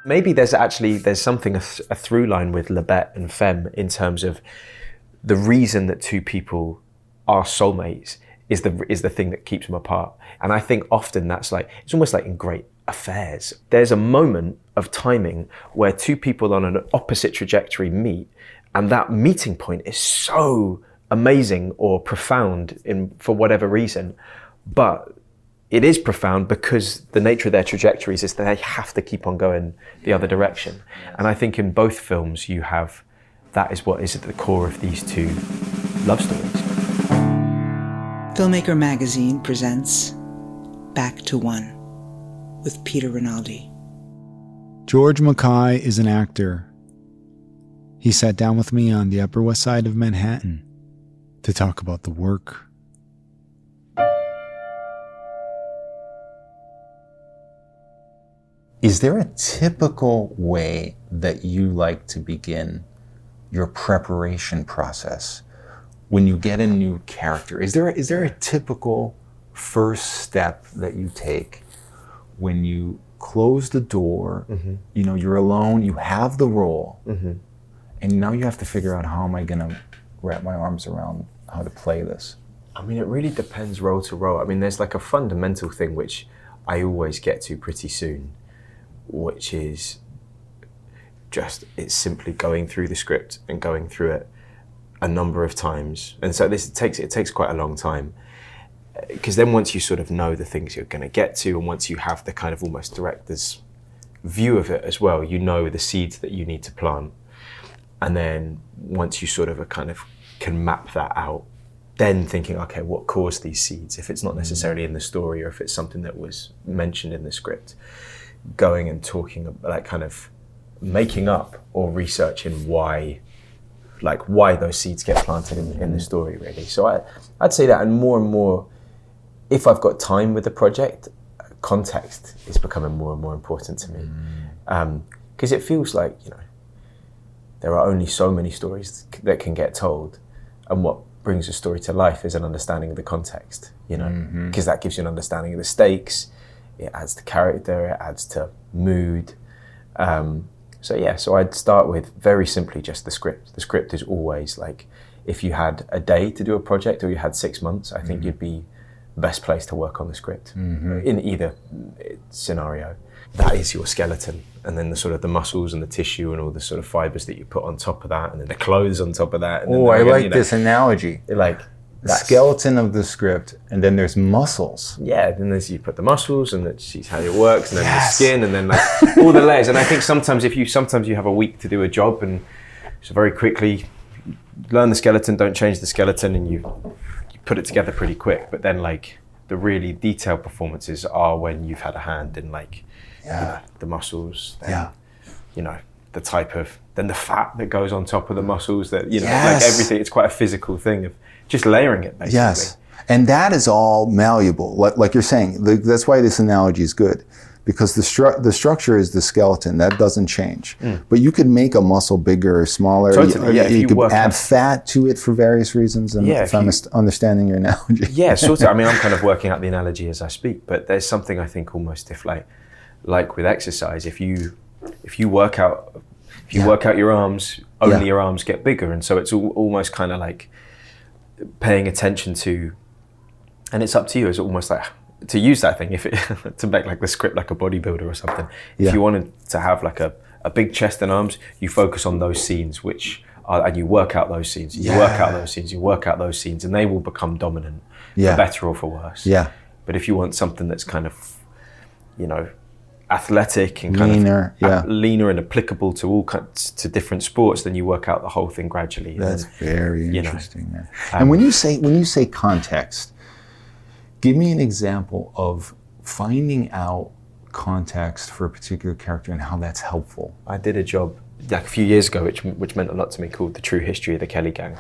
Maybe there's something, a through line with Lebet and Femme in terms of the reason that two people are soulmates is the thing that keeps them apart. And I think often that's like, it's almost like in great affairs. There's a moment of timing where two people on an opposite trajectory meet, and that meeting point is so amazing or profound for whatever reason. But it is profound because the nature of their trajectories is that they have to keep on going the other direction. And I think in both films you have, that is what is at the core of these two love stories. Filmmaker Magazine presents Back to One with Peter Rinaldi. George MacKay is an actor. He sat down with me on the Upper West Side of Manhattan to talk about the work. Is there a typical way that you like to begin your preparation process when you get a new character? Is there a typical first step that you take when you close the door, you know, you're alone, you have the role, and now you have to figure out how am I gonna wrap my arms around how to play this? I mean, it really depends role to role. I mean, there's like a fundamental thing which I always get to pretty soon, which is just, it's simply going through the script and going through it a number of times. And so it takes quite a long time, because then once you sort of know the things you're going to get to, and once you have the kind of almost director's view of it as well, you know the seeds that you need to plant. And then once you sort of can map that out, then thinking, okay, what caused these seeds? If it's not necessarily in the story, or if it's something that was mentioned in the script, going and talking, like kind of making up or researching why those seeds get planted in the story, really. So I'd say that, and more, if I've got time with the project, context is becoming more and more important to me. Because it feels like, you know, there are only so many stories that can get told, and what brings a story to life is an understanding of the context, you know, because that gives you an understanding of the stakes. It adds to character, it adds to mood. So I'd start with, very simply, just the script. The script is always like, if you had a day to do a project or you had 6 months, I think you'd be best place to work on the script in either scenario. That is your skeleton, and then the sort of the muscles and the tissue and all the sort of fibers that you put on top of that, and then the clothes on top of that. Oh, I like this analogy. Like the skeleton of the script, and then there's muscles. Yeah, then you put the muscles, and that's how it works, and then the skin, and then like all the layers. And I think sometimes you have a week to do a job, and so very quickly learn the skeleton, don't change the skeleton, and you put it together pretty quick. But then like the really detailed performances are when you've had a hand in like you know, the muscles, then, you know, the type of, then the fat that goes on top of the muscles, that, you know, like everything. It's quite a physical thing of just layering it, basically. Yes, and that is all malleable. Like you're saying, that's why this analogy is good, because the structure is the skeleton. That doesn't change. But you could make a muscle bigger or smaller. Totally, you could add fat to it for various reasons, and if I'm understanding your analogy. Yeah, sort of. I mean, I'm kind of working out the analogy as I speak, but there's something I think almost if like with exercise, if you work out your arms, only your arms get bigger. And so it's almost kind of like paying attention to, and it's up to you, it's almost like to use that thing, to make like the script like a bodybuilder or something. If you wanted to have like a big chest and arms, you focus on those scenes and you work out those scenes, you work out those scenes, you work out those scenes, and they will become dominant, for better or for worse. But if you want something that's kind of, you know, athletic and kind of leaner and applicable to different sports, then you work out the whole thing gradually. That's very interesting, man. And when you say context, give me an example of finding out context for a particular character and how that's helpful. I did a job like a few years ago, which meant a lot to me, called The True History of the Kelly Gang.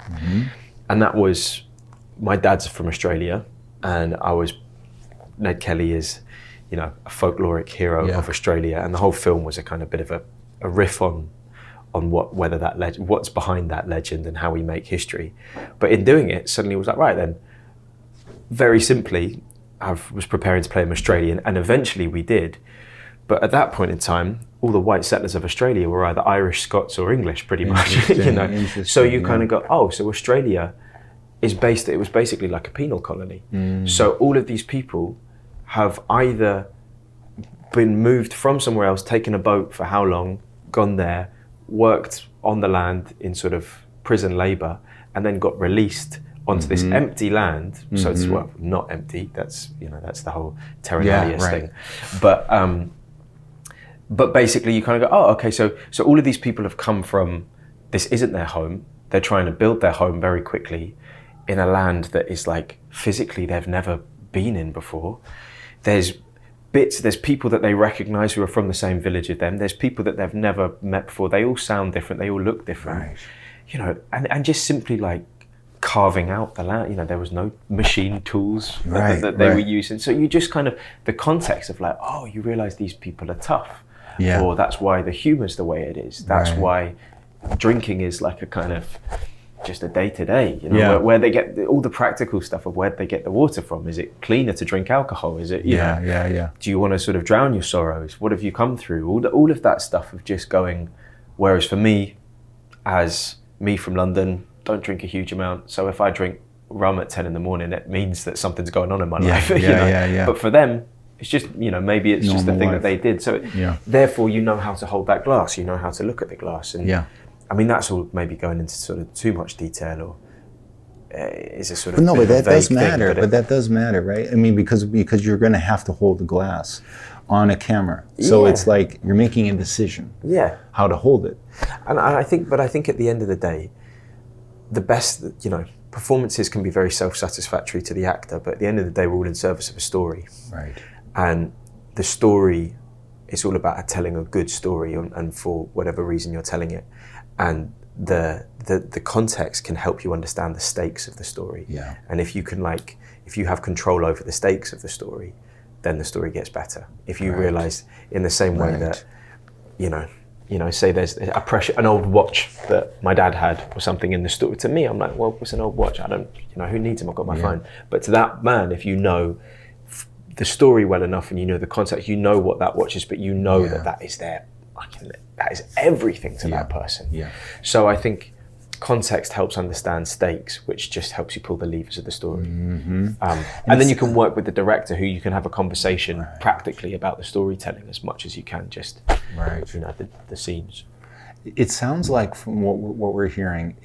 And that was, my dad's from Australia, and Ned Kelly is, you know, a folkloric hero of Australia, and the whole film was a kind of bit of a riff on what's behind that legend and how we make history. But in doing it, suddenly it was like, right then, very simply, I was preparing to play him Australian, and eventually we did. But at that point in time, all the white settlers of Australia were either Irish, Scots, or English, pretty much. You know, so you kind of go, oh, so Australia it was basically like a penal colony. So all of these people have either been moved from somewhere else, taken a boat for how long, gone there, worked on the land in sort of prison labor, and then got released onto this empty land. So it's, well, not empty. That's, you know, that's the whole terra nullius thing. But basically you kind of go, oh, okay, so all of these people have come from, this isn't their home. They're trying to build their home very quickly in a land that is like physically they've never been in before. There's people that they recognize who are from the same village as them. There's people that they've never met before. They all sound different. They all look different. You know, and just simply like carving out the land. You know, there was no machine tools that they were using. So you just kind of, the context of like, oh, you realize these people are tough. Or that's why the humor's the way it is. That's why drinking is like a kind of just a day-to-day, you know, where they get all the practical stuff of where they get the water from. Is it cleaner to drink alcohol? Is it, you know, do you want to sort of drown your sorrows? What have you come through? All of that stuff of just going, whereas for me, as me from London, don't drink a huge amount. So if I drink rum at 10 in the morning, it means that something's going on in my life. You know? But for them, it's just, you know, maybe it's normal just the thing that they did. So therefore you know how to hold that glass, you know how to look at the glass. And I mean, that's all maybe going into sort of too much detail, or is a sort of no, but that does matter. Thing, but that does matter, right? I mean, because you're going to have to hold the glass on a camera, so it's like you're making a decision. How to hold it. And I think at the end of the day, the best, you know, performances can be very self-satisfactory to the actor, but at the end of the day, we're all in service of a story. And the story is all about telling a good story, and for whatever reason you're telling it. And the context can help you understand the stakes of the story. And if you have control over the stakes of the story, then the story gets better. If you realize in the same way that, you know, say there's an old watch that my dad had or something in the story. To me, I'm like, well, what's an old watch? I don't, you know, who needs them? I've got my phone. But to that man, if you know the story well enough and you know the context, you know what that watch is, but you know that is there. That is everything to that person. So I think context helps understand stakes, which just helps you pull the levers of the story. And then you can work with the director, who you can have a conversation practically about the storytelling as much as you can just, you know, the scenes. It sounds like from what we're hearing,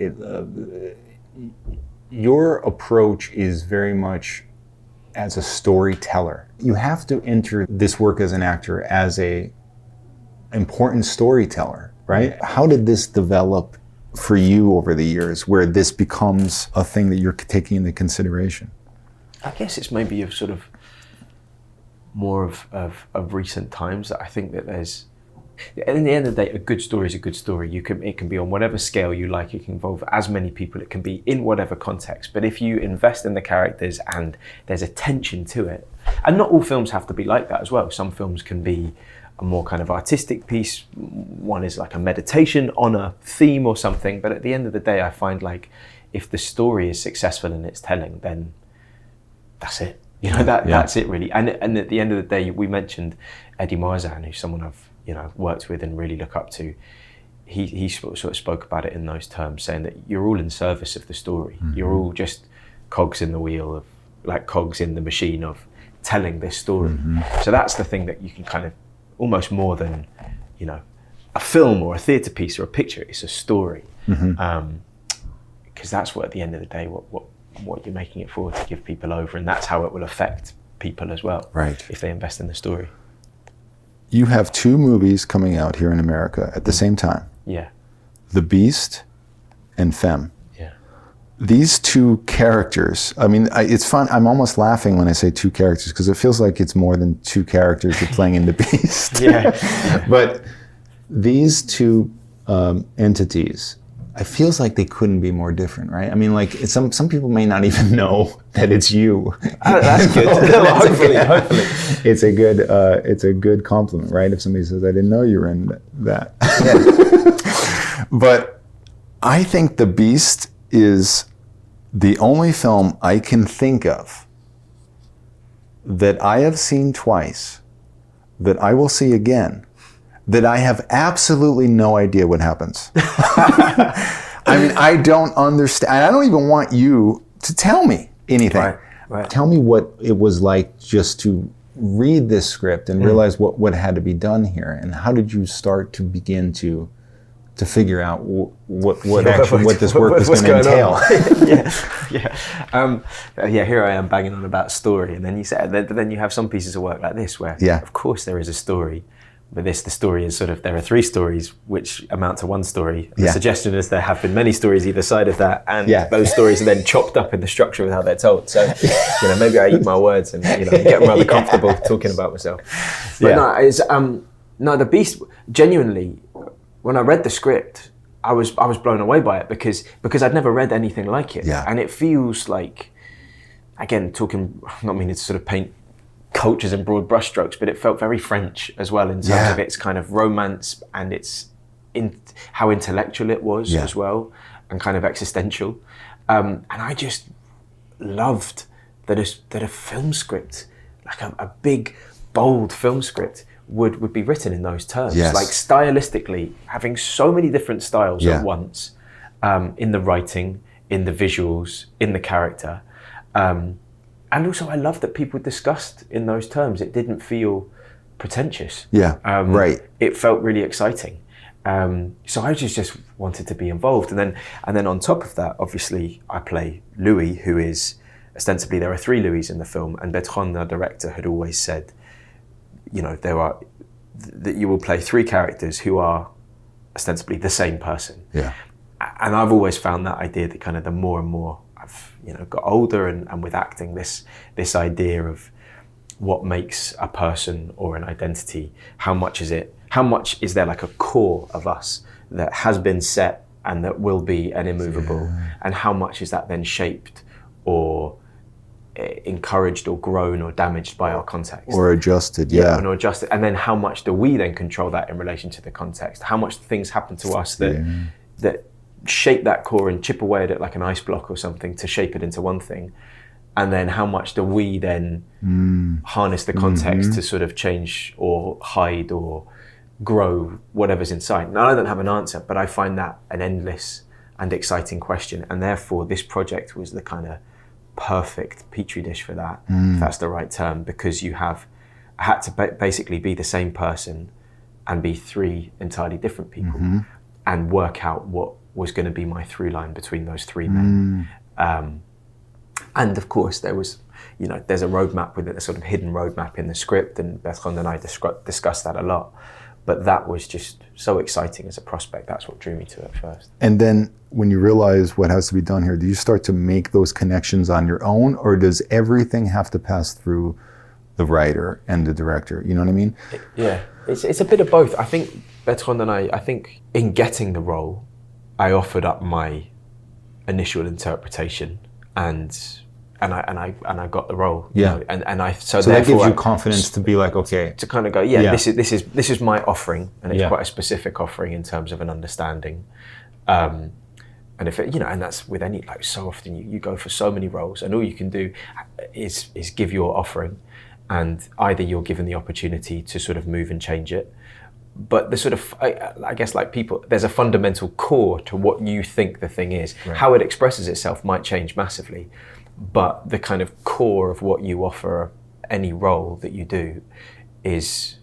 your approach is very much as a storyteller. You have to enter this work as an actor as a important storyteller, right? How did this develop for you over the years, where this becomes a thing that you're taking into consideration? I guess it's maybe of sort of more of recent times that I think that there's, in the end of the day, a good story is a good story. It can be on whatever scale you like. It can involve as many people. It can be in whatever context. But if you invest in the characters and there's attention to it, and not all films have to be like that as well. Some films can be a more kind of artistic piece. One is like a meditation on a theme or something. But at the end of the day, I find like if the story is successful in its telling, then that's it. You know, that's it really. And at the end of the day, we mentioned Eddie Marsan, who's someone I've, you know, worked with and really look up to. He sort of spoke about it in those terms, saying that you're all in service of the story. You're all just cogs in the wheel of, like cogs in the machine of telling this story. So that's the thing that you can kind of, almost more than, you know, a film or a theatre piece or a picture, it's a story. Because that's what, at the end of the day, what you're making it for, to give people over, and that's how it will affect people as well, if they invest in the story. You have 2 movies coming out here in America at the same time. The Beast and Femme. These 2 characters, I mean, it's fun. I'm almost laughing when I say 2 characters, because it feels like it's more than 2 characters you're playing in The Beast. But these 2 entities, it feels like they couldn't be more different, right? I mean, like some people may not even know that it's you. That's good. Hopefully, it's a good compliment, right? If somebody says, "I didn't know you were in that." But I think The Beast is the only film I can think of that I have seen twice, that I will see again, that I have absolutely no idea what happens. I mean, I don't understand. I don't even want you to tell me anything. Right. Tell me what it was like just to read this script and realize what had to be done here, and how did you start to begin to figure out what this work was going to entail? Here I am banging on about story, and then then you have some pieces of work like this where, of course, there is a story. But the story is sort of, there are 3 stories which amount to one story. The suggestion is there have been many stories either side of that, and those stories are then chopped up in the structure of how they're told. So, maybe I eat my words and, get rather comfortable talking about myself. But no, it's, The Beast, genuinely, when I read the script, I was blown away by it because I'd never read anything like it. Yeah. And it feels like, again, not meaning to sort of paint cultures in broad brushstrokes, but it felt very French as well in terms of its kind of romance and how intellectual it was as well, and kind of existential. And I just loved that a film script, like a big, bold film script, would be written in those terms. Yes. Like stylistically, having so many different styles at once, in the writing, in the visuals, in the character. And also, I love that people discussed in those terms. It didn't feel pretentious. Right. It felt really exciting. So I just wanted to be involved. And then on top of that, obviously, I play Louis, who is ostensibly, there are 3 Louis in the film, and Bertrand, the director, had always said, that you will play 3 characters who are ostensibly the same person. Yeah. And I've always found that idea that kind of the more and more I've got older and with acting, this idea of what makes a person or an identity, how much is there like a core of us that has been set and that will be an immovable, and how much is that then shaped or encouraged or grown or damaged by our context, or adjusted, or adjusted, and then how much do we then control that in relation to the context? How much things happen to us that shape that core and chip away at it like an ice block or something to shape it into one thing, and then how much do we then harness the context to sort of change or hide or grow whatever's inside? Now, I don't have an answer, but I find that an endless and exciting question, and therefore this project was the kind of perfect petri dish for that, if that's the right term, because I had to basically be the same person and be 3 entirely different people, and work out what was going to be my through line between those 3 men. And of course there was, there's a roadmap with it, a sort of hidden roadmap in the script, and Bertrand and I discussed that a lot. But that was just so exciting as a prospect. That's what drew me to it first. And then when you realize what has to be done here, do you start to make those connections on your own, or does everything have to pass through the writer and the director? You know what I mean? Yeah, it's a bit of both. I think Bertrand and I think in getting the role, I offered up my initial interpretation, and I got the role. Yeah. So that gives you confidence to be like, okay, to kind of go, this is my offering, and it's quite a specific offering in terms of an understanding. And if it, and that's with any, like, so often you go for so many roles, and all you can do is give your offering, and either you're given the opportunity to sort of move and change it. But the sort of, I guess, like people, there's a fundamental core to what you think the thing is. Right. How it expresses itself might change massively, but the kind of core of what you offer any role that you do is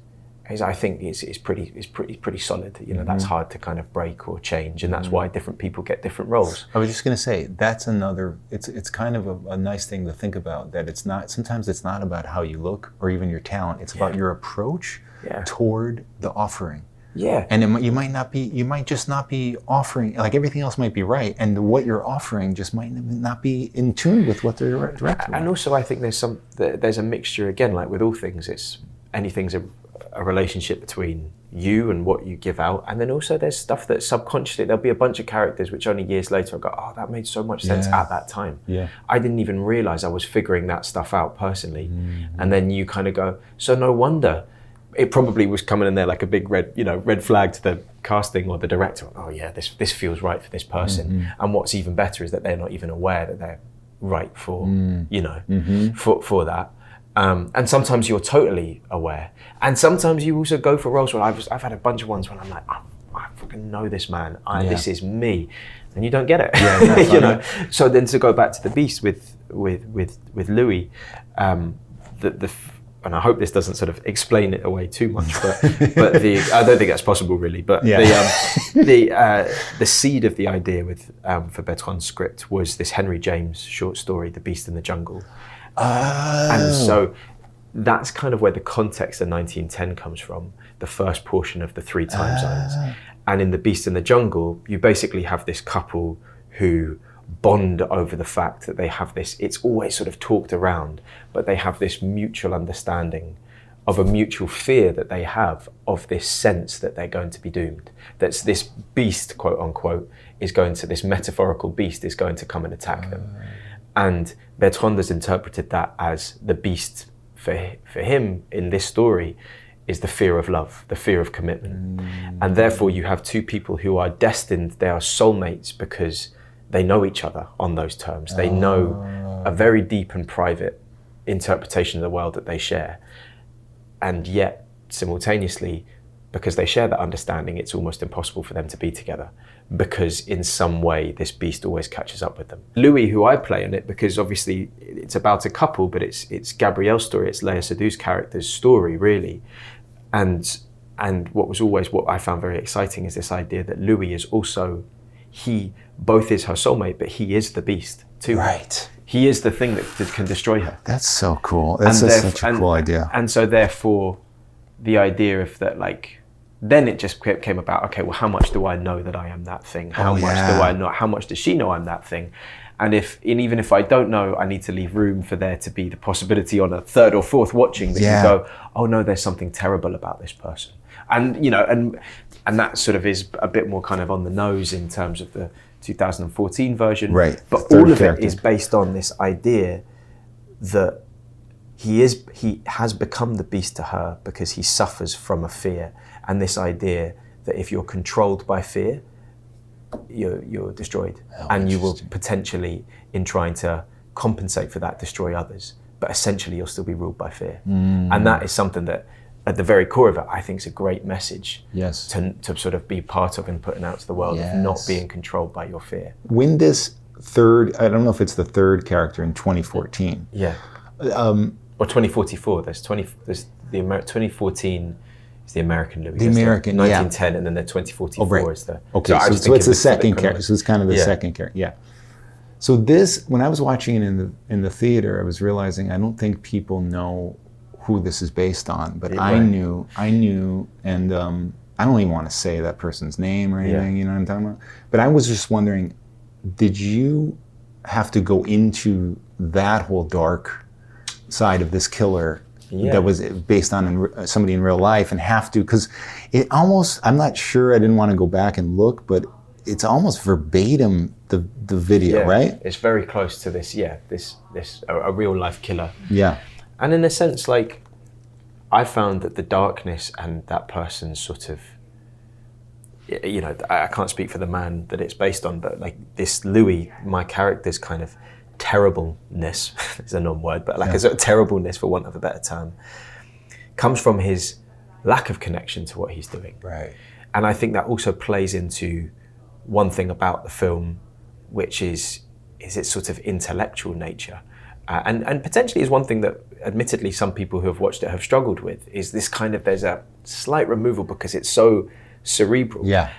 I think is pretty solid. That's hard to kind of break or change, and that's why different people get different roles. I was just going to say, that's another, it's kind of a nice thing to think about, that sometimes it's not about how you look or even your talent, it's about your approach toward the offering. Yeah. And you might just not be offering, like everything else might be right, and what you're offering just might not be in tune with what the director. And also I think there's a mixture, again, like with all things, anything's a relationship between you and what you give out, and then also there's stuff that subconsciously, there'll be a bunch of characters which only years later I go, oh, that made so much sense at that time. Yeah. I didn't even realize I was figuring that stuff out personally. And then you kind of go, so no wonder it probably was coming in there like a big red flag to the casting or the director. Oh yeah, this feels right for this person. And what's even better is that they're not even aware that they're right for for that. And sometimes you're totally aware. And sometimes you also go for roles where I've had a bunch of ones when I'm like, I fucking know this man. This is me. And you don't get it. Yeah, you know. So then to go back to the Beast with Louis, and I hope this doesn't sort of explain it away too much, but I don't think that's possible really. But the seed of the idea for Bertrand's script was this Henry James short story, The Beast in the Jungle. And so that's kind of where the context of 1910 comes from, the first portion of the 3 time zones. And in The Beast in the Jungle, you basically have this couple who bond over the fact that they have this, it's always sort of talked around, but they have this mutual understanding of a mutual fear that they have of this sense that they're going to be doomed. That's this beast, quote unquote, this metaphorical beast is going to come and attack them. And Bertrand has interpreted that as the beast for him in this story is the fear of love, the fear of commitment. And therefore you have 2 people who are destined, they are soulmates because they know each other on those terms. They know a very deep and private interpretation of the world that they share. And yet, simultaneously, because they share that understanding, it's almost impossible for them to be together, because in some way this beast always catches up with them. Louis, who I play in it, because obviously it's about a couple, but it's Gabrielle's story, it's Léa Seydoux's character's story, really. And what I found very exciting is this idea that Louis is also, he both is her soulmate, but he is the beast too. Right. He is the thing that can destroy her. That's so cool. That's such a cool idea. And so therefore, the idea of that, like, then it just came about, okay, well, how much do I know that I am that thing? How much do I know? How much does she know I'm that thing? And even if I don't know, I need to leave room for there to be the possibility on a 3rd or 4th watching that you go, oh no, there's something terrible about this person. And, you know, and that sort of is a bit more kind of on the nose in terms of the 2014 version. Right. But all of it is based on this idea that he has become the beast to her because he suffers from a fear. And this idea that if you're controlled by fear, you're destroyed. And you will potentially, in trying to compensate for that, destroy others. But essentially you'll still be ruled by fear. And that is something that, at the very core of it, I think is a great message to sort of be part of and putting out to the world, of not being controlled by your fear. When this third, I don't know if it's the 3rd character in 2014. Yeah. Or 2044. There's 2014 is the American Louis. The American, 1910, and then the 2044 is the... Okay, so it's the second character. So it's kind of the second character, yeah. So this, when I was watching it in the theater, I was realizing I don't think people know who this is based on, but I knew, and I don't even want to say that person's name or anything, you know what I'm talking about? But I was just wondering, did you have to go into that whole dark side of this killer that was based on somebody in real life, and have to, because it almost, I'm not sure, I didn't want to go back and look, but it's almost verbatim the video, right? It's very close to this, a real life killer. Yeah. And in a sense, like, I found that the darkness and that person's sort of, you know, I can't speak for the man that it's based on, but like this Louis, my character's kind of terribleness, it's a non-word, but like a sort of terribleness, for want of a better term, comes from his lack of connection to what he's doing. Right. And I think that also plays into one thing about the film, which is its sort of intellectual nature. And potentially is one thing that admittedly some people who have watched it have struggled with, is this kind of, there's a slight removal because it's so cerebral. Yeah.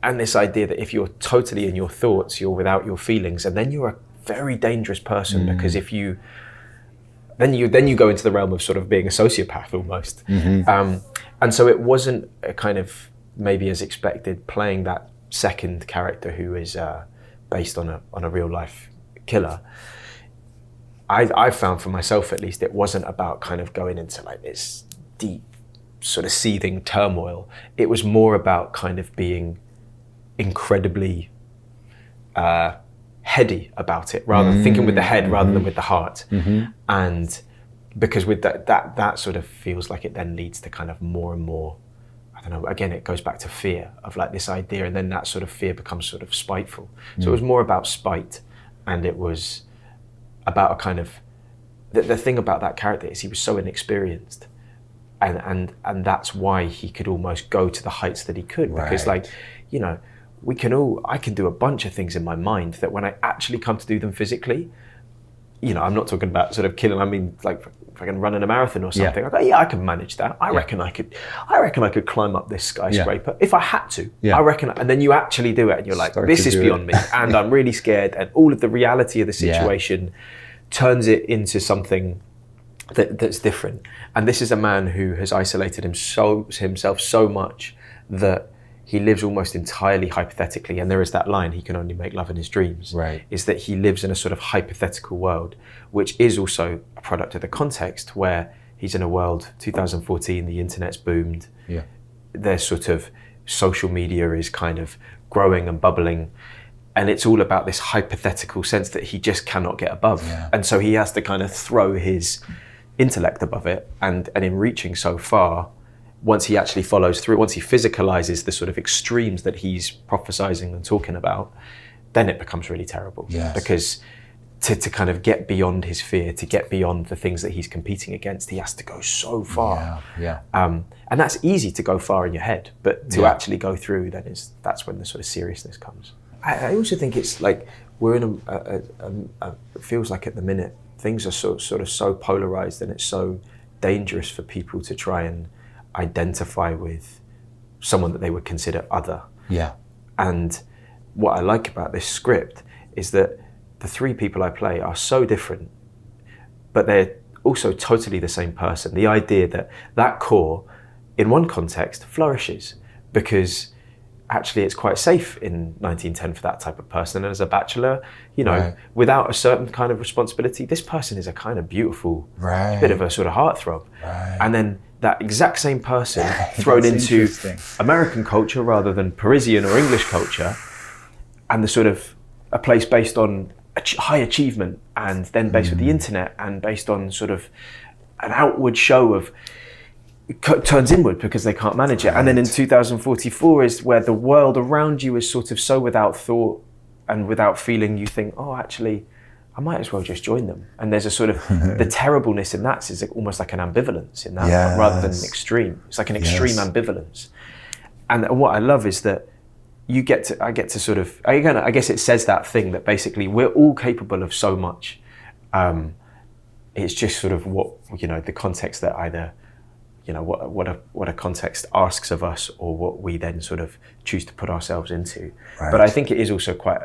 And this idea that if you're totally in your thoughts, you're without your feelings, and then you're a very dangerous person, because if you, then you go into the realm of sort of being a sociopath almost. And so it wasn't a kind of, maybe as expected, playing that second character who is based on a real life killer. I found for myself, at least, it wasn't about kind of going into like this deep sort of seething turmoil. It was more about kind of being incredibly heady about it, rather than thinking with the head rather than with the heart. And because with that sort of feels like it then leads to kind of more and more, I don't know, again, it goes back to fear of like this idea, and then that sort of fear becomes sort of spiteful. So it was more about spite, and it was about a kind of the thing about that character is he was so inexperienced, and that's why he could almost go to the heights that he could, because Right. like, you know, I can do a bunch of things in my mind that when I actually come to do them physically, you know, I'm not talking about sort of killing, I mean like if I can run in a marathon or something, I go, yeah, I can manage that. I reckon I could climb up this skyscraper if I had to. I reckon, and then you actually do it and you're like, Start this to is do beyond it. me and I'm really scared, and all of the reality of the situation turns it into something that's different. And this is a man who has isolated himself so much that he lives almost entirely hypothetically, and there is that line, he can only make love in his dreams, Right. is that he lives in a sort of hypothetical world, which is also a product of the context where he's in a world, 2014, the internet's boomed, there's sort of social media is kind of growing and bubbling, and it's all about this hypothetical sense that he just cannot get above. And so he has to kind of throw his intellect above it, and in reaching so far, once he actually follows through, once he physicalizes the sort of extremes that he's prophesizing and talking about, then it becomes really terrible. Because to kind of get beyond his fear, to get beyond the things that he's competing against, he has to go so far. And that's easy to go far in your head, but to actually go through, that's when the sort of seriousness comes. I also think it's like we're in it feels like at the minute things are sort of so polarized, and it's so dangerous for people to try and identify with someone that they would consider other. And what I like about this script is that the three people I play are so different, but they're also totally the same person. The idea that core, in one context, flourishes because actually it's quite safe in 1910 for that type of person. And as a bachelor, you know, without a certain kind of responsibility, this person is a kind of beautiful, bit of a sort of heartthrob. And then that exact same person thrown into American culture rather than Parisian or English culture, and the sort of a place based on high achievement, and then based with the internet, and based on sort of an outward show of turns inward because they can't manage it. And then in 2044 is where the world around you is sort of so without thought and without feeling, you think, oh, actually, I might as well just join them. And there's a sort of, the terribleness in that is almost like an ambivalence in that, rather than an extreme. It's like an extreme ambivalence. And what I love is that I get to sort of, again, I guess it says that thing that basically we're all capable of so much. It's just sort of what, you know, the context that either, you know, what a context asks of us, or what we then sort of choose to put ourselves into. But I think it is also quite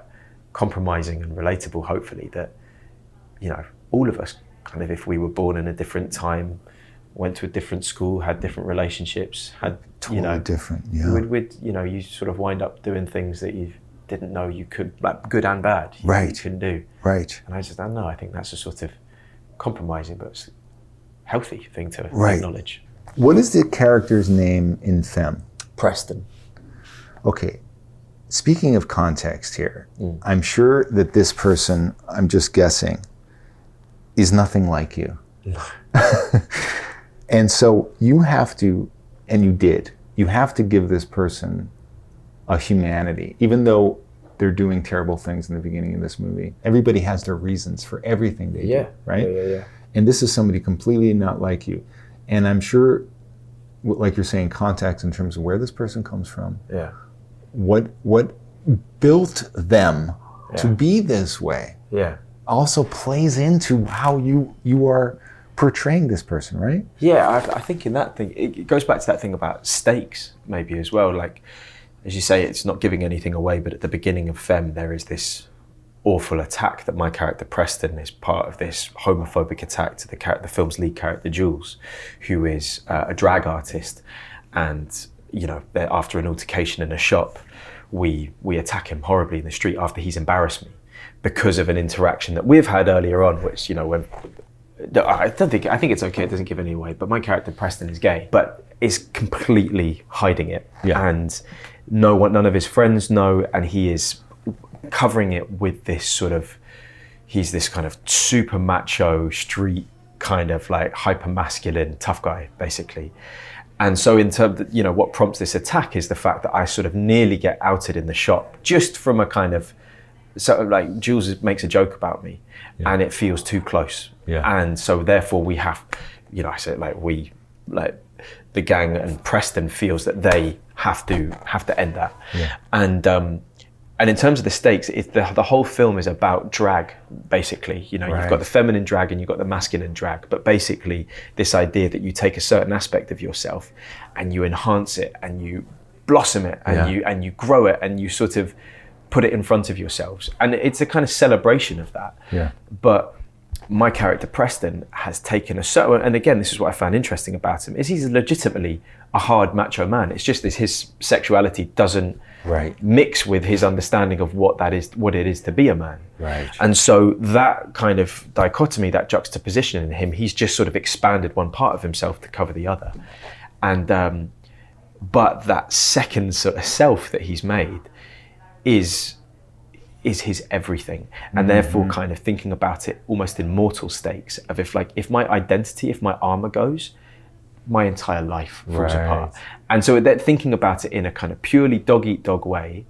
compromising and relatable, hopefully, that, you know, all of us kind of, if we were born in a different time, went to a different school, had different relationships, had Totally you know, different, With you know, you sort of wind up doing things that you didn't know you could, like good and bad, you couldn't do. And I don't know, I think that's a sort of compromising but healthy thing to acknowledge. What is the character's name in Femme? Preston. Okay. Speaking of context here, I'm sure that this person, I'm just guessing, is nothing like you. And so you have to, and you have to give this person a humanity, even though they're doing terrible things in the beginning of this movie. Everybody has their reasons for everything they do, right? And this is somebody completely not like you. And I'm sure, like you're saying, context in terms of where this person comes from, what built them to be this way, also plays into how you are portraying this person, right? I think in that thing, it goes back to that thing about stakes maybe as well. Like, as you say, it's not giving anything away, but at the beginning of Femme, there is this awful attack that my character Preston is part of, this homophobic attack to the film's lead character Jules, who is a drag artist. And, you know, after an altercation in a shop, we attack him horribly in the street after he's embarrassed me because of an interaction that we've had earlier on, which, you know, when I think it's okay, it doesn't give any away, but my character Preston is gay, but is completely hiding it. And none of his friends know, and he is covering it with this sort of, he's this kind of super macho street kind of like hyper masculine tough guy basically. And so in terms of, you know, what prompts this attack is the fact that I sort of nearly get outed in the shop just from a kind of so like Jules makes a joke about me, and it feels too close, and so therefore we have, I said like the gang and Preston feels that they have to end that, and in terms of the stakes, the whole film is about drag, basically. You've got the feminine drag and you've got the masculine drag, but basically this idea that you take a certain aspect of yourself and you enhance it and you blossom it and you grow it and you sort of put it in front of yourselves, and it's a kind of celebration of that. But my character Preston has taken a certain, and again, this is what I found interesting about him, is he's legitimately a hard macho man. It's just that his sexuality doesn't mix with his understanding of what it is to be a man. And so that kind of dichotomy, that juxtaposition in him, he's just sort of expanded one part of himself to cover the other. And but that second sort of self that he's made is his everything, and therefore kind of thinking about it almost in mortal stakes of if my identity, if my armor goes, my entire life falls apart. And so that thinking about it in a kind of purely dog eat dog way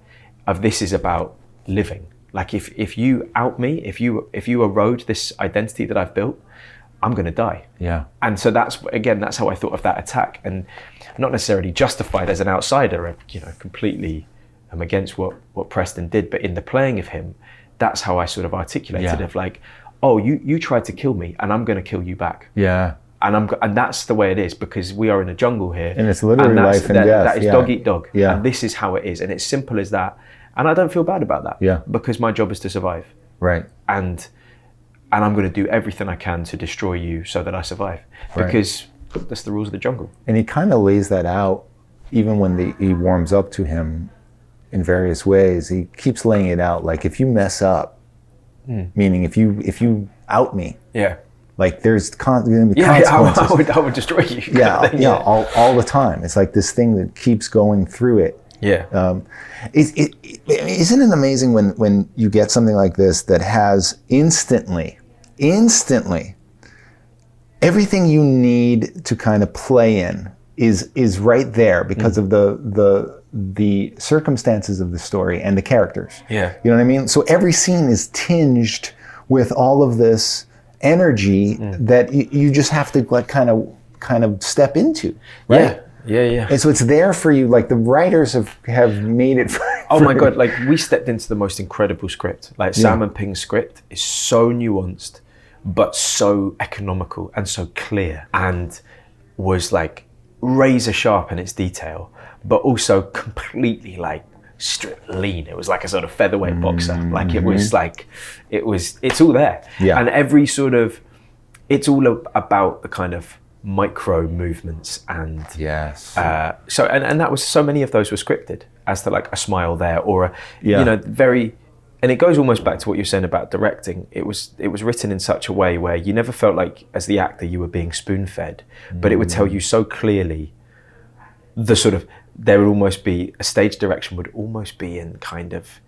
of this is about living. Like if you out me, if you erode this identity that I've built, I'm going to die. And so that's how I thought of that attack, and not necessarily justified as an outsider, completely against what Preston did, but in the playing of him, that's how I sort of articulated of like, oh, you tried to kill me and I'm going to kill you back. And that's the way it is, because we are in a jungle here, and it's literally life and death. That is dog eat dog, and this is how it is, and it's simple as that. And I don't feel bad about that, because my job is to survive, and I'm going to do everything I can to destroy you so that I survive, because that's the rules of the jungle. And he kind of lays that out even when he warms up to him in various ways. He keeps laying it out, like, if you mess up, meaning if you out me, like there's going to be consequences. I would destroy you. All the time. It's like this thing that keeps going through it. Isn't it amazing when you get something like this that has instantly everything you need to kind of play in is right there because of the circumstances of the story and the characters. You know what I mean? So every scene is tinged with all of this energy that you just have to like kind of step into, right? And so it's there for you. Like the writers have made it. Oh my God! Like we stepped into the most incredible script. Like Sam and Ping's script is so nuanced, but so economical and so clear, and was like razor sharp in its detail, but also completely like stripped lean. It was like a sort of featherweight boxer. Like it was like, it's all there. And every sort of, it's all about the kind of micro movements and so and that was, so many of those were scripted as to like a smile there or a, very, and it goes almost back to what you're saying about directing. It was written in such a way where you never felt like as the actor you were being spoon-fed, but it would tell you so clearly the sort of, there would almost be a stage direction would almost be in kind of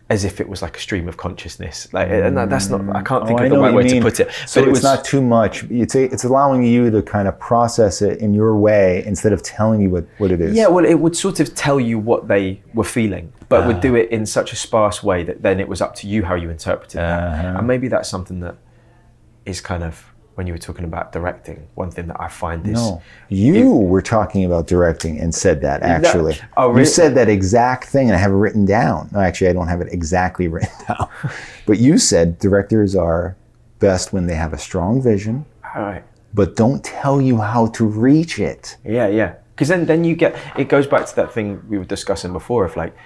as if it was like a stream of consciousness, like, and that's not, I can't think of the right way to put it. So it's not too much. It's allowing you to kind of process it in your way instead of telling you what it is. Yeah, well, it would sort of tell you what they were feeling, but would do it in such a sparse way that then it was up to you how you interpreted that. And maybe that's something that is kind of, when you were talking about directing, one thing that I find is... No, you were talking about directing and said that, actually. Oh, really? You said that exact thing, and I have it written down. No, actually, I don't have it exactly written down. But you said directors are best when they have a strong vision, but don't tell you how to reach it. Yeah. Because then you get... It goes back to that thing we were discussing before of like,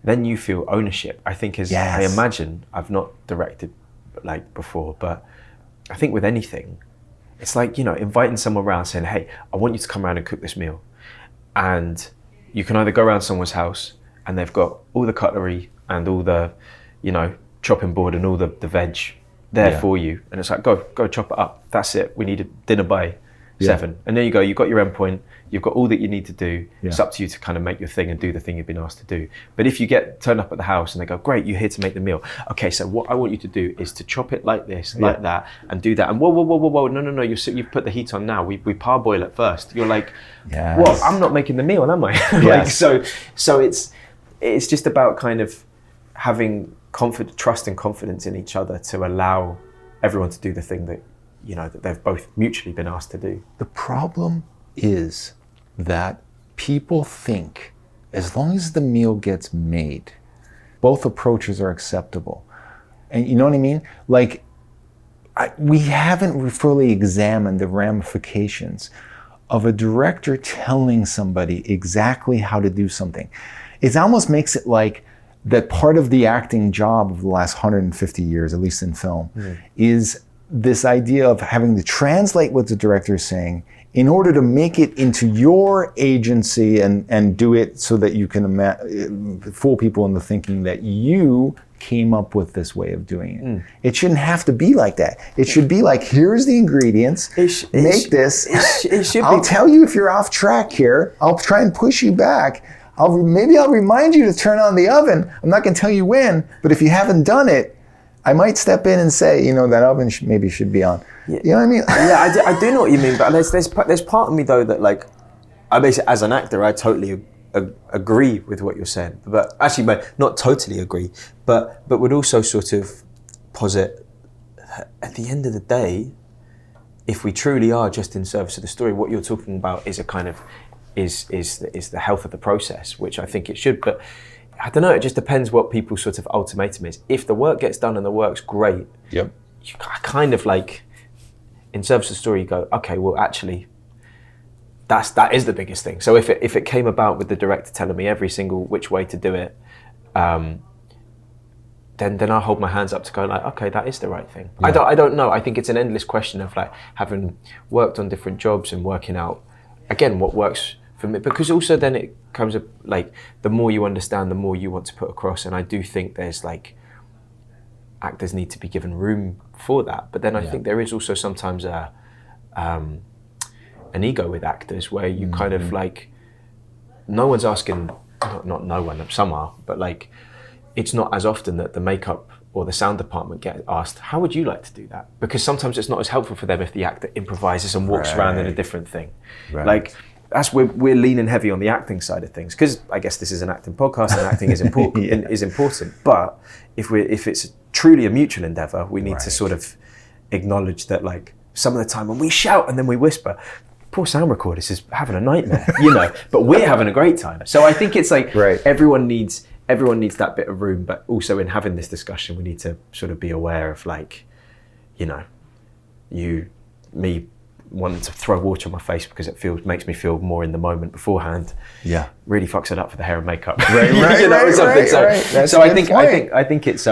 then you feel ownership. I think I imagine, I've not directed like before, but... I think with anything, it's like, inviting someone around saying, hey, I want you to come around and cook this meal. And you can either go around someone's house and they've got all the cutlery and all the, chopping board and all the veg there for you. And it's like, go chop it up. That's it. We need a dinner by 7. And there you go. You've got your endpoint. You've got all that you need to do. It's up to you to kind of make your thing and do the thing you've been asked to do. But if you get turned up at the house and they go, great, you're here to make the meal. Okay, so what I want you to do is to chop it like this, like that, and do that. And whoa, no, you've put the heat on now. We parboil it first. You're like, well, I'm not making the meal, am I? Like, so it's just about kind of having trust and confidence in each other to allow everyone to do the thing that, that they've both mutually been asked to do. The problem is that people think as long as the meal gets made, both approaches are acceptable. And you know what I mean? Like, we haven't fully examined the ramifications of a director telling somebody exactly how to do something. It almost makes it like that part of the acting job of the last 150 years, at least in film, is this idea of having to translate what the director is saying in order to make it into your agency and do it so that you can fool people into thinking that you came up with this way of doing it. It shouldn't have to be like that. It should be like, here's the ingredients, make this. I'll tell you if you're off track here. I'll try and push you back. Maybe I'll remind you to turn on the oven. I'm not going to tell you when, but if you haven't done it, I might step in and say, that oven maybe should be on. Yeah. You know what I mean? Yeah, I do know what you mean, but there's part of me though that, like, I basically, as an actor, I totally agree with what you're saying, but actually, not totally agree, but would also sort of posit at the end of the day, if we truly are just in service of the story, what you're talking about is a kind of is the health of the process, which I think it should. But I don't know, it just depends what people's sort of ultimatum is. If the work gets done and the work's great, yep, you kind of like, in service of the story, you go, okay, well actually, that is the biggest thing. So if it came about with the director telling me every single which way to do it, then I hold my hands up to go like, okay, that is the right thing. Yeah. I don't know. I think it's an endless question of like having worked on different jobs and working out again what works for me, because also then it comes up like the more you understand, the more you want to put across. And I do think there's like actors need to be given room for that. But then I think there is also sometimes an ego with actors where you kind of like, no one's asking, not no one, some are, but like, it's not as often that the makeup or the sound department get asked, how would you like to do that? Because sometimes it's not as helpful for them if the actor improvises and walks around in a different thing. Right. Like, we're leaning heavy on the acting side of things, because I guess this is an acting podcast and acting is important. Is important. But if it's truly a mutual endeavor, we need to sort of acknowledge that, like, some of the time when we shout and then we whisper, poor sound recorders is having a nightmare, but we're having a great time. So I think it's like everyone needs that bit of room, but also in having this discussion, we need to sort of be aware of, like, me wanting to throw water on my face because it makes me feel more in the moment beforehand. Yeah, really fucks it up for the hair and makeup. Right. So I think it's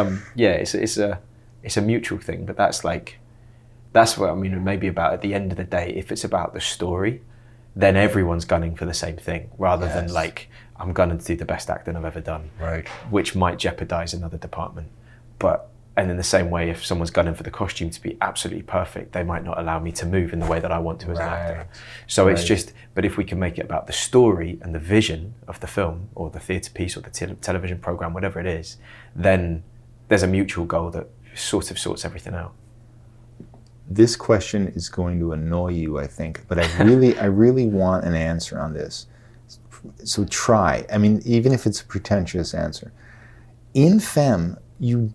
it's a mutual thing, but that's what I mean. Maybe about at the end of the day, if it's about the story, then everyone's gunning for the same thing, rather than like, I'm gunning to do the best acting I've ever done, which might jeopardize another department. And in the same way, if someone's gunning for the costume to be absolutely perfect, they might not allow me to move in the way that I want to as an actor. So it's just, but if we can make it about the story and the vision of the film or the theatre piece or the television program, whatever it is, then there's a mutual goal that sort of sorts everything out. This question is going to annoy you, I think, but I really want an answer on this. So try. I mean, even if it's a pretentious answer. In Femme, you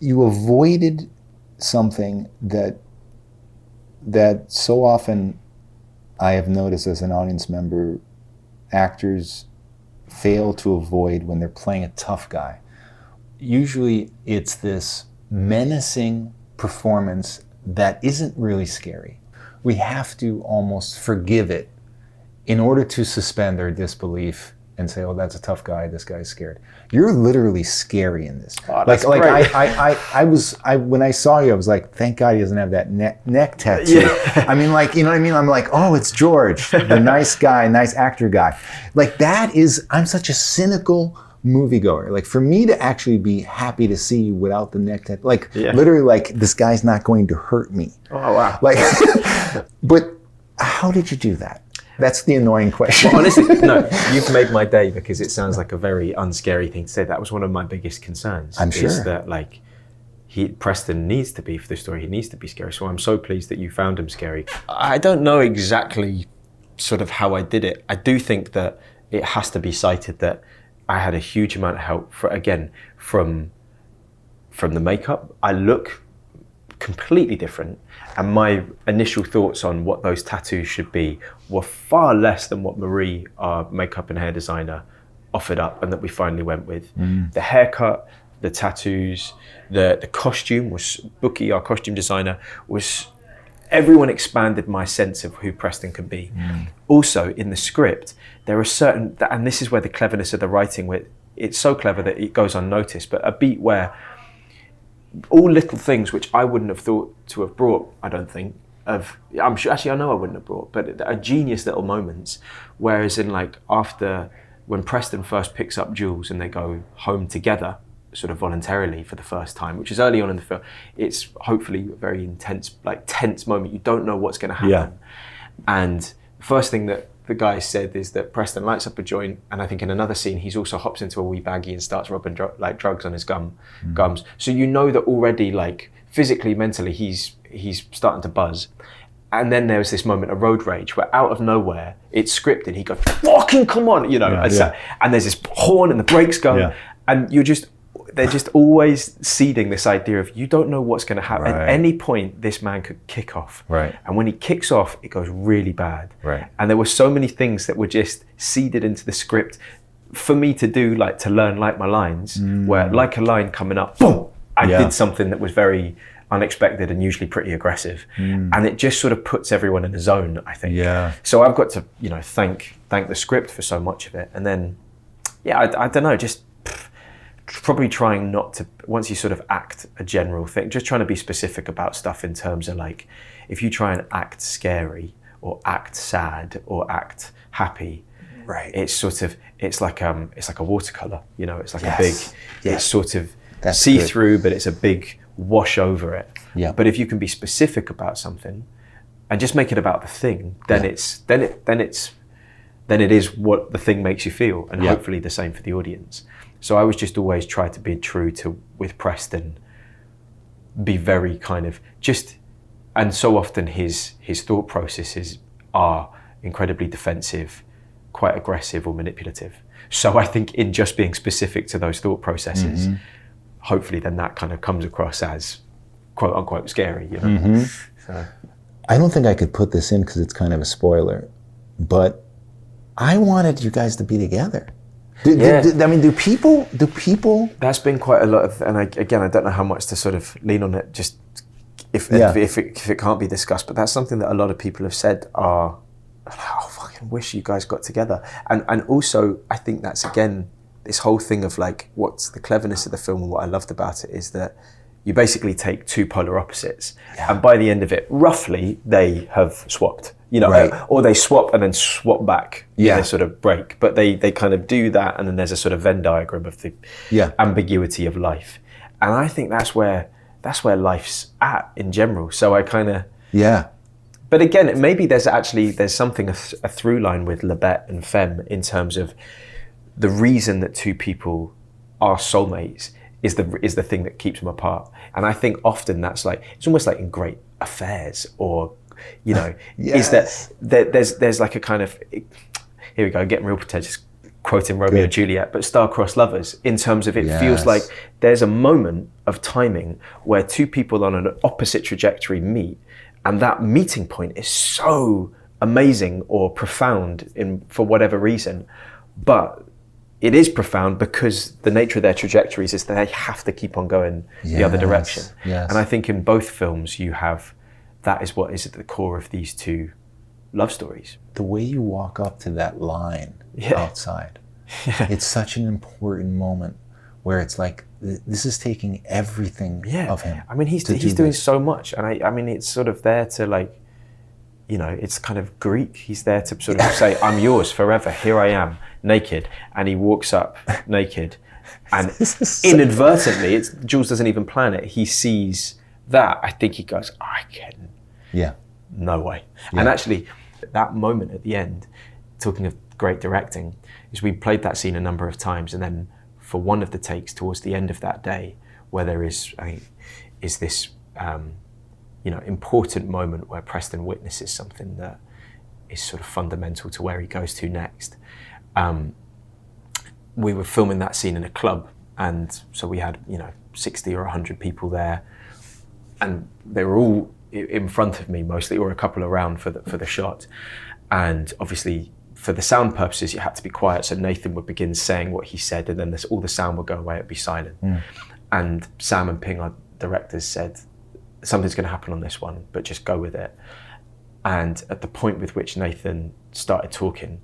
avoided something that so often I have noticed as an audience member, actors fail to avoid when they're playing a tough guy. Usually it's this menacing performance that isn't really scary. We have to almost forgive it in order to suspend their disbelief and say, oh, that's a tough guy, this guy's scared. You're literally scary in this. Oh, that's great. When I saw you, I was like, thank God he doesn't have that neck tattoo. Yeah. I mean, like, you know what I mean? I'm like, oh, it's George, the nice guy, nice actor guy. Like, I'm such a cynical moviegoer. Like, for me to actually be happy to see you without the neck tattoo, like, literally, like, this guy's not going to hurt me. Oh, wow. Like, but how did you do that? That's the annoying question. Well, honestly, no, you've made my day, because it sounds like a very unscary thing to say. That was one of my biggest concerns. I'm sure. Is that, like, Preston needs to be, for the story, he needs to be scary. So I'm so pleased that you found him scary. I don't know exactly sort of how I did it. I do think that it has to be cited that I had a huge amount of help from from the makeup. I look completely different, and my initial thoughts on what those tattoos should be were far less than what Marie, our makeup and hair designer, offered up and that we finally went with. The haircut, the tattoos, the costume was, Bookie, our costume designer, was, everyone expanded my sense of who Preston could be. Also in the script, there are certain, and this is where the cleverness of the writing, where it's so clever that it goes unnoticed, but a beat where all little things which I wouldn't have thought to have brought, I don't think, I'm sure, actually I know I wouldn't have brought, but are genius little moments. Whereas in like after, when Preston first picks up Jules and they go home together, sort of voluntarily for the first time, which is early on in the film, it's hopefully a very intense, like tense moment. You don't know what's going to happen. Yeah. And the first thing that the guy said is that Preston lights up a joint, and I think in another scene he's also hops into a wee baggie and starts rubbing drugs on his gums. So you know that already, like physically, mentally, he's starting to buzz. And then there was this moment of road rage where out of nowhere, it's scripted, he goes, fucking come on, you know, and there's this horn and the brakes go, and they're just always seeding this idea of you don't know what's going to happen. Right. At any point, this man could kick off. Right. And when he kicks off, it goes really bad. Right. And there were so many things that were just seeded into the script for me to do, like to learn like my lines, where like a line coming up, boom, I did something that was very unexpected and usually pretty aggressive. And it just sort of puts everyone in a zone, I think. Yeah. So I've got to, you know, thank the script for so much of it. And then, I don't know, just probably trying not to, once you sort of act a general thing, just trying to be specific about stuff in terms of like, if you try and act scary or act sad or act happy, right, it's sort of, it's like a watercolor, you know, it's like a big, it's sort of That's see-through, but it's a big wash over it. Yeah. But if you can be specific about something and just make it about the thing, then then it is what the thing makes you feel, and hopefully the same for the audience. So I was just always try to be true to, with Preston, be very kind of just, and so often his thought processes are incredibly defensive, quite aggressive or manipulative. So I think in just being specific to those thought processes, hopefully then that kind of comes across as quote unquote scary, you know. So. I don't think I could put this in because it's kind of a spoiler, but I wanted you guys to be together. Do people? That's been quite a lot of, and I don't know how much to sort of lean on it, just if it can't be discussed, but that's something that a lot of people have said are, oh, fucking wish you guys got together. And also, I think that's, again, this whole thing of like, what's the cleverness of the film and what I loved about it is that you basically take two polar opposites, and by the end of it, roughly, they have swapped. You know, or they swap and then swap back. They sort of break, but they kind of do that, and then there's a sort of Venn diagram of the ambiguity of life, and I think that's where life's at in general. So I kind of But again, maybe there's something a through line with Lebet and Femme in terms of the reason that two people are soulmates is the thing that keeps them apart, and I think often that's like, it's almost like in great affairs or. You know, is that there's like a kind of, here we go, getting real pretentious, quoting Romeo and Juliet, but star-crossed lovers, in terms of it feels like there's a moment of timing where two people on an opposite trajectory meet, and that meeting point is so amazing or profound for whatever reason, but it is profound because the nature of their trajectories is that they have to keep on going the other direction. And I think in both films you have, that is what is at the core of these two love stories. The way you walk up to that line outside, it's such an important moment where it's like, this is taking everything of him. I mean, he's doing so much, and I mean, it's sort of there to like, you know, it's kind of Greek. He's there to sort of say, I'm yours forever. Here I am, naked, and he walks up naked, and inadvertently, Jules doesn't even plan it. He sees that. I think he goes, I can. No way. And actually, that moment at the end, talking of great directing, is we played that scene a number of times, and then for one of the takes towards the end of that day, where there is this important moment where Preston witnesses something that is sort of fundamental to where he goes to next. We were filming that scene in a club and so we had 60 or 100 people there, and they were all in front of me mostly, or a couple around for the shot. And obviously for the sound purposes you had to be quiet, so Nathan would begin saying what he said, and then all the sound would go away, it'd be silent. And Sam and Ping, our directors, said something's going to happen on this one, but just go with it. And at the point with which Nathan started talking,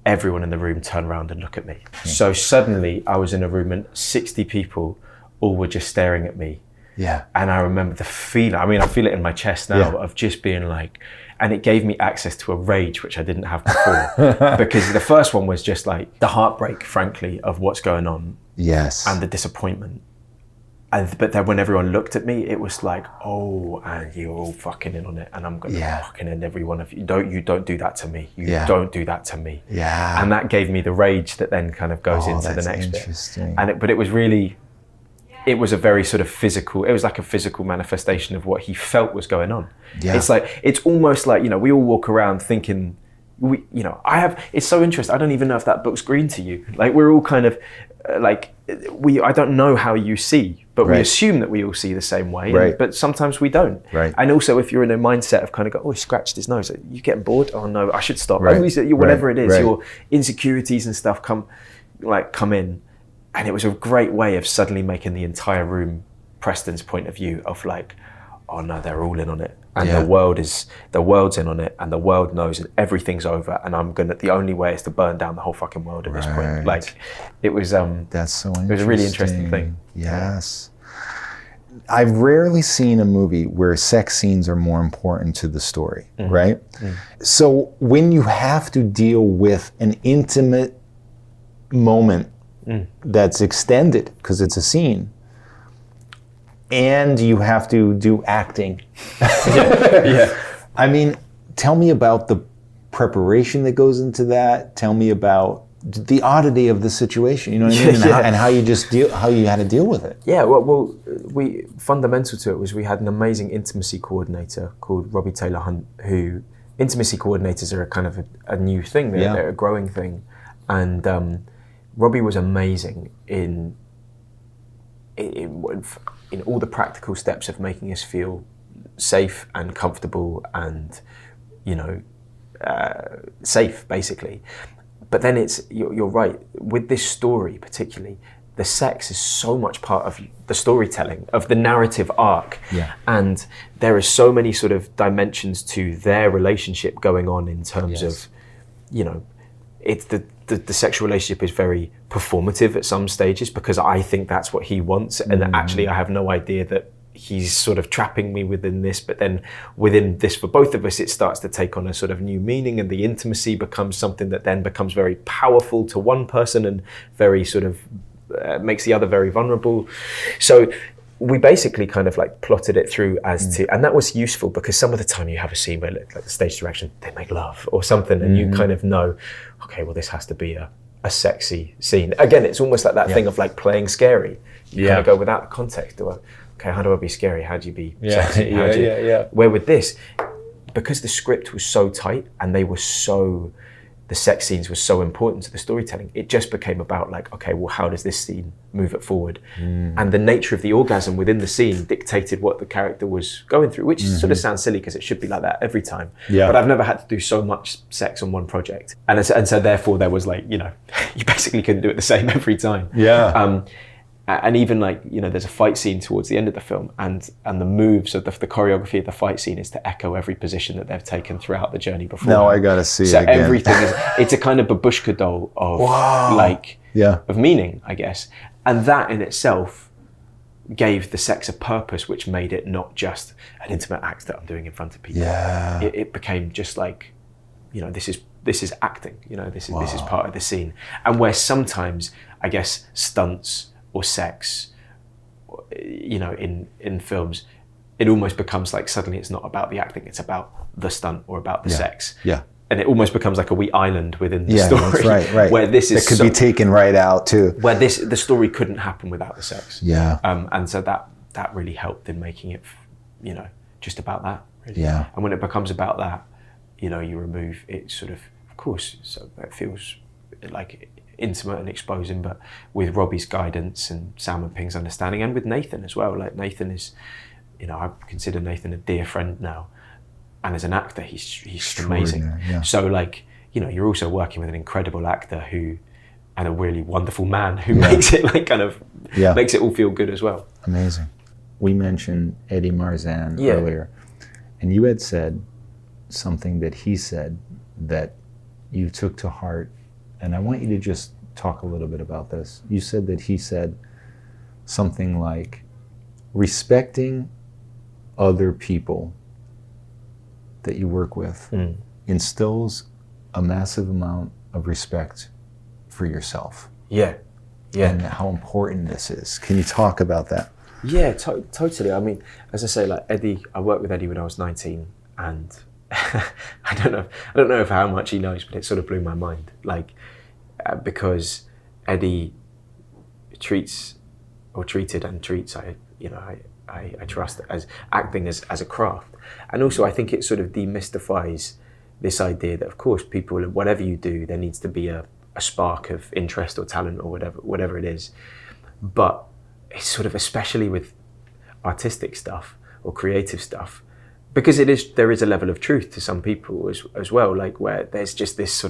everyone in the room turned around and looked at me. So suddenly I was in a room and 60 people all were just staring at me. Yeah. And I remember the feeling, I feel it in my chest now, of just being like, and it gave me access to a rage which I didn't have before. Because the first one was just like the heartbreak, frankly, of what's going on. Yes. And the disappointment. But then when everyone looked at me, it was like, oh, and you're all fucking in on it, and I'm gonna fucking end every one of you. Don't do that to me. Don't do that to me. Yeah. And that gave me the rage that then kind of goes into the next bit. But it was really, it was a very sort of physical, it was like a physical manifestation of what he felt was going on. Yeah. It's almost like, we all walk around thinking, it's so interesting. I don't even know if that book's green to you. Like, we're all kind of I don't know how you see, but we assume that we all see the same way, but sometimes we don't. Right. And also if you're in a mindset of kind of go, oh, he scratched his nose, you getting bored? Oh no, I should stop. Right. Whatever it is, your insecurities and stuff come in. And it was a great way of suddenly making the entire room Preston's point of view of like, oh no, they're all in on it. And the world's in on it, and the world knows, and everything's over, and the only way is to burn down the whole fucking world at this point. Like, it was, that's so interesting. It was a really interesting thing. Yes. I've rarely seen a movie where sex scenes are more important to the story, right? So when you have to deal with an intimate moment that's extended, because it's a scene, and you have to do acting. I mean, tell me about the preparation that goes into that. Tell me about the oddity of the situation, you know what I mean? And how you had to deal with it. Yeah, well, fundamental to it was we had an amazing intimacy coordinator called Robbie Taylor Hunt, who, intimacy coordinators are a kind of a new thing, they're a growing thing. And Robbie was amazing in all the practical steps of making us feel safe and comfortable and, safe, basically. But then you're right, with this story particularly, the sex is so much part of the storytelling, of the narrative arc. Yeah. And there are so many sort of dimensions to their relationship going on in terms of, it's the sexual relationship is very performative at some stages because I think that's what he wants. And actually I have no idea that he's sort of trapping me within this, but then within this, for both of us, it starts to take on a sort of new meaning, and the intimacy becomes something that then becomes very powerful to one person and very sort of makes the other very vulnerable. So we basically kind of like plotted it through as to, and that was useful because some of the time you have a scene where like the stage direction, they make love or something, and you kind of know, okay, well, this has to be a sexy scene. Again, it's almost like that thing of like playing scary. You kind of go without the context. Okay, how do I be scary? How do you be sexy? Where with this, because the script was so tight and the sex scenes were so important to the storytelling, it just became about like, okay, well, how does this scene move it forward? And the nature of the orgasm within the scene dictated what the character was going through, which sort of sounds silly because it should be like that every time. Yeah. But I've never had to do so much sex on one project. And so therefore there was like, you basically couldn't do it the same every time. Yeah. And even like, there's a fight scene towards the end of the film, and the moves of the choreography of the fight scene is to echo every position that they've taken throughout the journey before. Now I gotta see it again. So everything it's a kind of babushka doll of of meaning, I guess. And that in itself gave the sex a purpose, which made it not just an intimate act that I'm doing in front of people. Yeah. It became just like, this is acting, this is part of the scene. And where sometimes, I guess, stunts or sex, in films, it almost becomes like suddenly it's not about the acting, it's about the stunt or about the sex. Yeah. And it almost becomes like a wee island within the story. That's right. Where this is that could be taken right out too. Where the story couldn't happen without the sex. Yeah. And so that really helped in making it, just about that. Really. Yeah. And when it becomes about that, you remove it sort of course, so it feels like intimate and exposing, but with Robbie's guidance and Sam and Ping's understanding, and with Nathan as well. Like Nathan is, I consider Nathan a dear friend now, and as an actor, he's just amazing. Yeah. So like, you're also working with an incredible actor and a really wonderful man who makes it like kind of makes it all feel good as well. Amazing. We mentioned Eddie Marsan earlier, and you had said something that he said that you took to heart, and I want you to just talk a little bit about this. You said that he said something like, respecting other people that you work with instills a massive amount of respect for yourself. Yeah. And how important this is. Can you talk about that? Yeah, totally. I mean, as I say, like Eddie, I worked with Eddie when I was 19, and I don't know if how much he knows, but it sort of blew my mind. Like, because Eddie treated and treats, I trust as acting as a craft. And also I think it sort of demystifies this idea that, of course, people, whatever you do, there needs to be a spark of interest or talent or whatever it is. But it's sort of, especially with artistic stuff or creative stuff, because there is a level of truth to some people as well, like where there's just this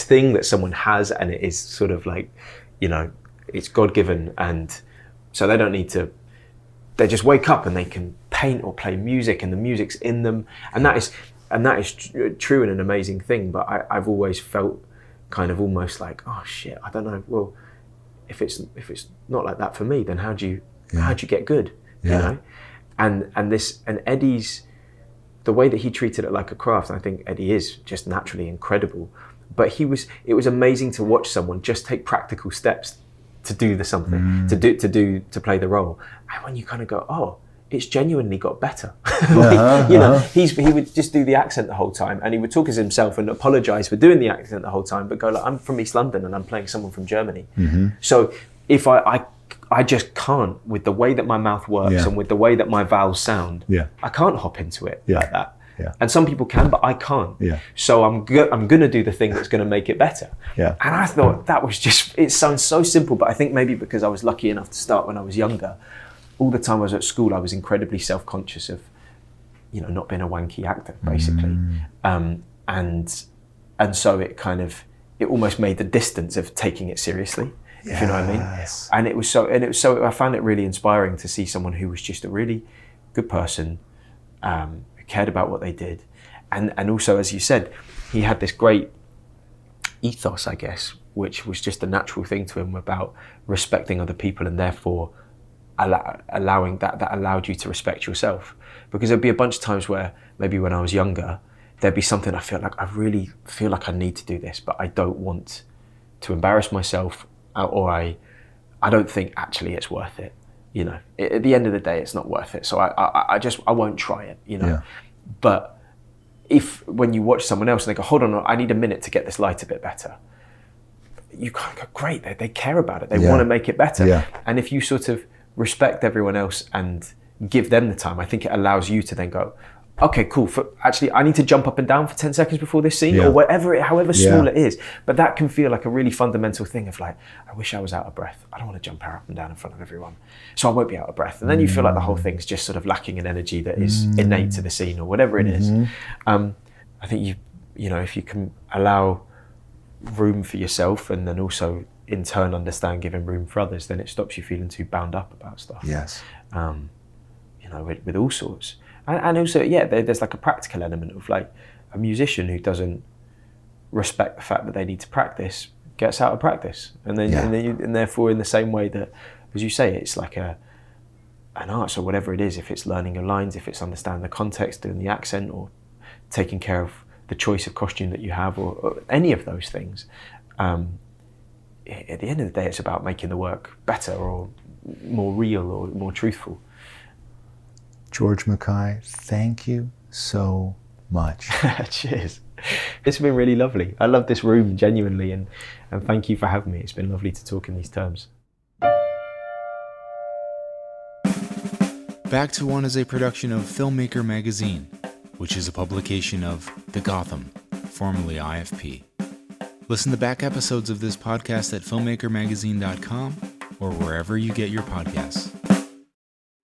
thing that someone has, and it is sort of like, it's God-given, and so they don't need to, they just wake up and they can paint or play music, and the music's in them, and that is true and an amazing thing. But I've always felt kind of almost like, oh shit, I don't know, well, if it's not like that for me, then how'd you get good? And Eddie's, the way that he treated it like a craft, I think Eddie is just naturally incredible. But it was amazing to watch someone just take practical steps to do something, to play the role. And when you kind of go, oh, it's genuinely got better. He would just do the accent the whole time, and he would talk as himself and apologise for doing the accent the whole time, but go like, I'm from East London and I'm playing someone from Germany. So if I just can't, with the way that my mouth works and with the way that my vowels sound, I can't hop into it like that. And some people can, but I can't. So I'm going to do the thing that's going to make it better. And I thought that was just, it sounds so simple, but I think maybe because I was lucky enough to start when I was younger, all the time I was at school, I was incredibly self-conscious of, not being a wanky actor, basically. And so it almost made the distance of taking it seriously, if you know what I mean. And it was so, I found it really inspiring to see someone who was just a really good person, who cared about what they did. And also, as you said, he had this great ethos, I guess, which was just a natural thing to him about respecting other people, and therefore allowing that allowed you to respect yourself. Because there'd be a bunch of times where maybe when I was younger, there'd be something I really feel like I need to do this, but I don't want to embarrass myself, or I don't think actually it's worth it. At the end of the day, it's not worth it. So I won't try it, But when you watch someone else and they go, hold on, I need a minute to get this light a bit better, you kind of go, great, they care about it. They want to make it better. And if you sort of respect everyone else and give them the time, I think it allows you to then go, okay, cool. Actually, I need to jump up and down for 10 seconds before this scene, or however small it is. But that can feel like a really fundamental thing of like, I wish I was out of breath. I don't want to jump up and down in front of everyone, so I won't be out of breath. And then you feel like the whole thing's just sort of lacking in energy that is innate to the scene or whatever it is. I think if you can allow room for yourself, and then also in turn understand giving room for others, then it stops you feeling too bound up about stuff. With all sorts. And also, there's like a practical element of like a musician who doesn't respect the fact that they need to practice gets out of practice, and therefore in the same way that, as you say, it's like an art. So whatever it is, if it's learning your lines, if it's understanding the context and the accent, or taking care of the choice of costume that you have, or any of those things, at the end of the day, it's about making the work better or more real or more truthful. George MacKay, thank you so much. Cheers. It's been really lovely. I love this room, genuinely, and thank you for having me. It's been lovely to talk in these terms. Back to One is a production of Filmmaker Magazine, which is a publication of The Gotham, formerly IFP. Listen to back episodes of this podcast at filmmakermagazine.com or wherever you get your podcasts.